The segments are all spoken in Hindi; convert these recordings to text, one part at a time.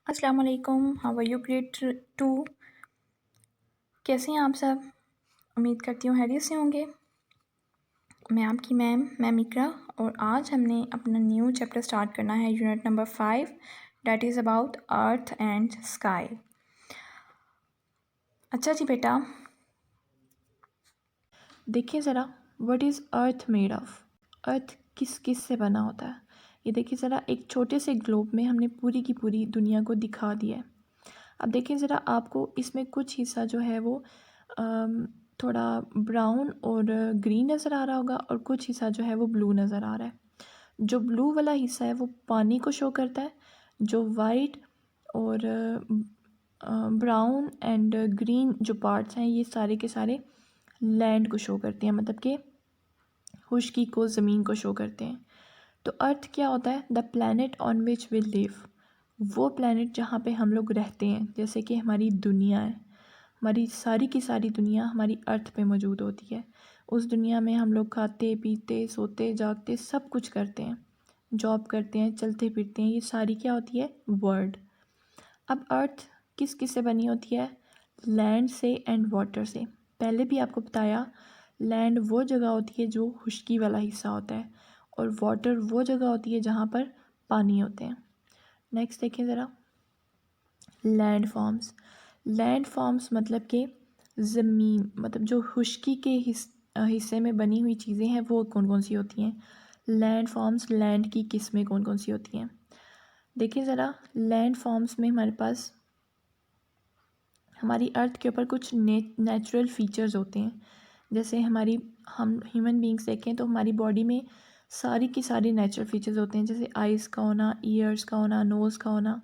अस्सलाम वालेकुम। How are you? ग्रेड 2। कैसे हैं आप सब? उम्मीद करती हूँ खैरियत से होंगे। मैं आपकी मैम इकरा, और आज हमने अपना न्यू चैप्टर स्टार्ट करना है, unit number 5, that is about earth and sky. अच्छा जी बेटा, देखिए ज़रा, what is earth made of? Earth किस किस से बना होता है? ये देखिए ज़रा, एक छोटे से ग्लोब में हमने पूरी की पूरी दुनिया को दिखा दिया है। अब देखिए ज़रा, आपको इसमें कुछ हिस्सा जो है वो थोड़ा ब्राउन और ग्रीन नज़र आ रहा होगा, और कुछ हिस्सा जो है वो ब्लू नज़र आ रहा है। जो ब्लू वाला हिस्सा है वो पानी को शो करता है, जो वाइट और ब्राउन एंड ग्रीन जो पार्ट्स हैं ये सारे के सारे लैंड को शो करते हैं, मतलब कि खुश्की को, ज़मीन को शो करते हैं। तो अर्थ क्या होता है? The planet on which we live, वो प्लैनेट जहाँ पे हम लोग रहते हैं, जैसे कि हमारी दुनिया है। हमारी सारी की सारी दुनिया हमारी अर्थ पे मौजूद होती है। उस दुनिया में हम लोग खाते पीते सोते जागते सब कुछ करते हैं, जॉब करते हैं, चलते फिरते हैं, ये सारी क्या होती है? वर्ल्ड। अब अर्थ किस किस से बनी होती है? लैंड से एंड वाटर से। पहले भी आपको बताया, लैंड वो जगह होती है जो खुश्की वाला हिस्सा होता है, और वाटर वो जगह होती है जहाँ पर पानी होते हैं। नेक्स्ट देखिए ज़रा, लैंड फॉर्म्स। लैंड फॉर्म्स मतलब कि ज़मीन, मतलब जो खुश्की के हिस्से में बनी हुई चीज़ें हैं वो कौन कौन सी होती हैं? लैंड फॉर्म्स, लैंड की किस्में कौन कौन सी होती हैं? देखिए ज़रा, लैंड फॉर्म्स में हमारे पास हमारी अर्थ के ऊपर कुछ नेचुरल फीचर्स होते हैं। जैसे हम ह्यूमन बींग्स देखें तो हमारी बॉडी में सारी की सारी नेचुरल फीचर्स होते हैं, जैसे आइज़ का होना, ईयर्स का होना, नोज़ का होना।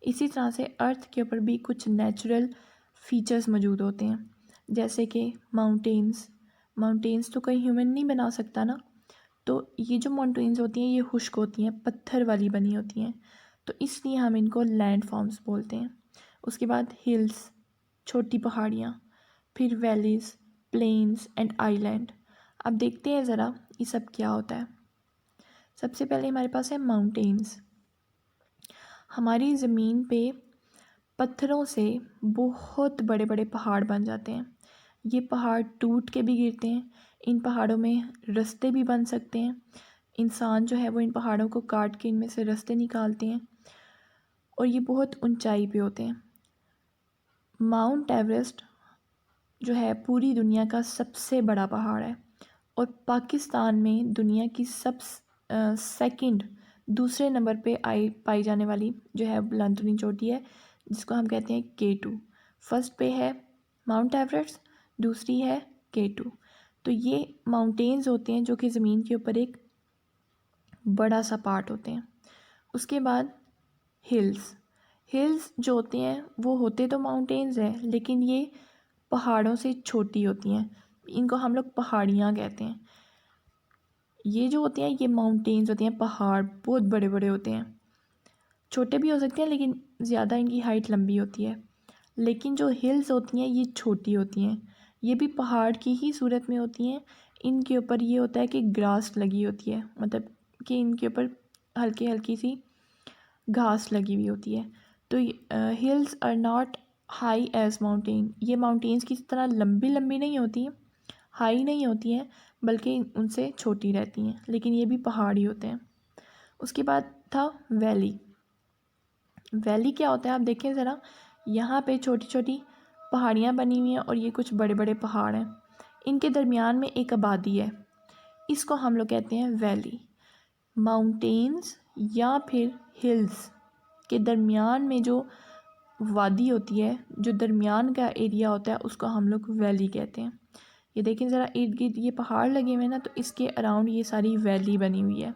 इसी तरह से अर्थ के ऊपर भी कुछ नेचुरल फीचर्स मौजूद होते हैं, जैसे कि माउंटेन्स। माउंटेन्स तो कोई ह्यूमन नहीं बना सकता ना, तो ये जो माउंटेन्स होती हैं ये खुश्क होती हैं, पत्थर वाली बनी होती हैं, तो इसलिए हम इनको लैंड फॉर्म्स बोलते हैं। उसके बाद हिल्स, छोटी पहाड़ियाँ, फिर वैलीज़, प्लेन्स एंड आइलैंड। अब देखते हैं ज़रा ये सब क्या होता है। सबसे पहले हमारे पास है माउंटेन्स। हमारी ज़मीन पे पत्थरों से बहुत बड़े बड़े पहाड़ बन जाते हैं। ये पहाड़ टूट के भी गिरते हैं। इन पहाड़ों में रास्ते भी बन सकते हैं। इंसान जो है वो इन पहाड़ों को काट के इनमें से रास्ते निकालते हैं, और ये बहुत ऊंचाई पे होते हैं। माउंट एवरेस्ट जो है पूरी दुनिया का सबसे बड़ा पहाड़ है, और पाकिस्तान में दुनिया की सेकंड दूसरे नंबर पे पाई जाने वाली जो है बुलंदतरीन चोटी है, जिसको हम कहते हैं K2। फर्स्ट पे है माउंट एवरेस्ट, दूसरी है K2। तो ये माउंटेन्स होते हैं जो कि ज़मीन के ऊपर एक बड़ा सा पार्ट होते हैं। उसके बाद हिल्स। हिल्स जो होते हैं वो होते तो माउंटेन्स हैं, लेकिन ये पहाड़ों से छोटी होती हैं, इनको हम लोग पहाड़ियाँ कहते हैं। ये जो होते हैं ये माउंटेन्स होती हैं, पहाड़ बहुत बड़े बड़े होते हैं, छोटे भी हो सकते हैं लेकिन ज़्यादा इनकी हाइट लंबी होती है। लेकिन जो हिल्स होती हैं ये छोटी होती हैं, ये भी पहाड़ की ही सूरत में होती हैं। इनके ऊपर ये होता है कि ग्रास लगी होती है, मतलब कि इनके ऊपर हल्की हल्की सी घास लगी हुई होती है। तो hills are not high as mountain. ये माउंटेन्स की तरह लंबी लंबी नहीं होती, हाई नहीं होती हैं, बल्कि उनसे छोटी रहती हैं, लेकिन ये भी पहाड़ ही होते हैं। उसके बाद था वैली। वैली क्या होता है आप देखें ज़रा, यहाँ पे छोटी छोटी पहाड़ियाँ बनी हुई हैं, और ये कुछ बड़े बड़े पहाड़ हैं, इनके दरमियान में एक आबादी है, इसको हम लोग कहते हैं वैली। माउंटेन्स या फिर हिल्स के दरमियान में जो वादी होती है, जो दरमियान का एरिया होता है, उसको हम लोग वैली कहते हैं। ये देखें ज़रा, इर्द गिर्द ये पहाड़ लगे हुए हैं ना, तो इसके अराउंड ये सारी वैली बनी हुई है।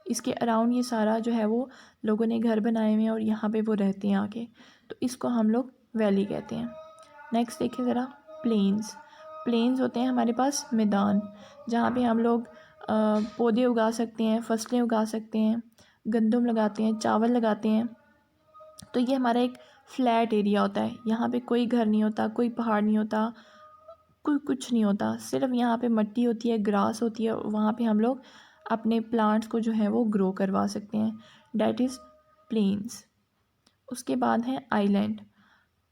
इसके अराउंड ये सारा जो है वो लोगों ने घर बनाए हुए हैं, और यहाँ पे वो रहते हैं आके, तो इसको हम लोग वैली कहते हैं। नेक्स्ट देखें ज़रा, प्लेन्स। प्लेन्स होते हैं हमारे पास मैदान, जहाँ पे हम लोग पौधे उगा सकते हैं, फसलें उगा सकते हैं, गंदम लगाते हैं, चावल लगाते हैं। तो ये हमारा एक फ्लैट एरिया होता है, यहाँ पे कोई घर नहीं होता, कोई पहाड़ नहीं होता, कोई कुछ नहीं होता, सिर्फ यहाँ पे मिट्टी होती है, ग्रास होती है, और वहाँ पे हम लोग अपने प्लांट्स को जो है वो ग्रो करवा सकते हैं। That is plains. उसके बाद है आइलैंड।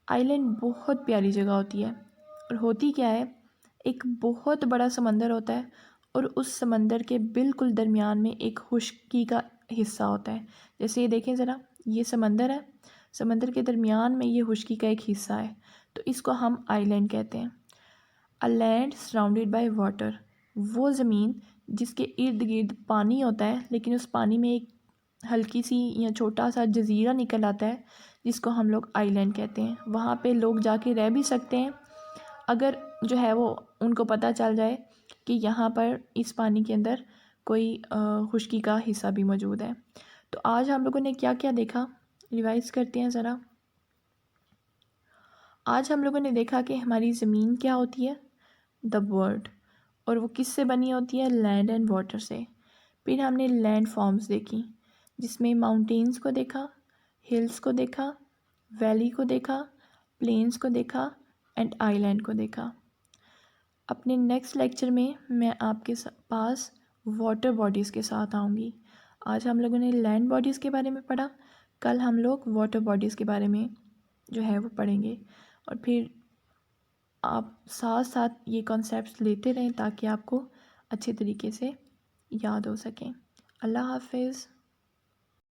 आइलैंड बहुत प्यारी जगह होती है, और होती क्या है, एक बहुत बड़ा समंदर होता है और उस समंदर के बिल्कुल दरमियान में एक खुशकी का हिस्सा होता है। जैसे ये देखें ज़रा, ये समंदर है, समंदर के दरमियान में ये खुशकी का एक हिस्सा है, तो इसको हम आइलैंड कहते हैं। A land surrounded by water, वो ज़मीन जिसके इर्द गिर्द पानी होता है, लेकिन उस पानी में एक हल्की सी या छोटा सा जजीरा निकल आता है, जिसको हम लोग आइलैंड कहते हैं। वहाँ पे लोग जाके रह भी सकते हैं, अगर जो है वो उनको पता चल जाए कि यहाँ पर इस पानी के अंदर कोई खुशकी का हिस्सा भी मौजूद है। तो आज हम लोगों ने क्या क्या देखा, रिवाइज़ करते हैं ज़रा। आज हम लोगों ने देखा कि हमारी ज़मीन क्या होती है, द वर्ल्ड, और वो किससे बनी होती है, लैंड एंड वाटर से। फिर हमने लैंड फॉर्म्स देखी, जिसमें माउंटेन्स को देखा, हिल्स को देखा, वैली को देखा, प्लेन्स को देखा एंड आइलैंड को देखा। अपने नेक्स्ट लेक्चर में मैं आपके पास वाटर बॉडीज़ के साथ आऊँगी। आज हम लोगों ने लैंड बॉडीज़ के बारे में पढ़ा, कल हम लोग वाटर बॉडीज़ के बारे में जो है वो पढ़ेंगे, और फिर आप साथ साथ ये कॉन्सेप्ट्स लेते रहें ताकि आपको अच्छे तरीके से याद हो सकें। अल्लाह हाफ़िज़।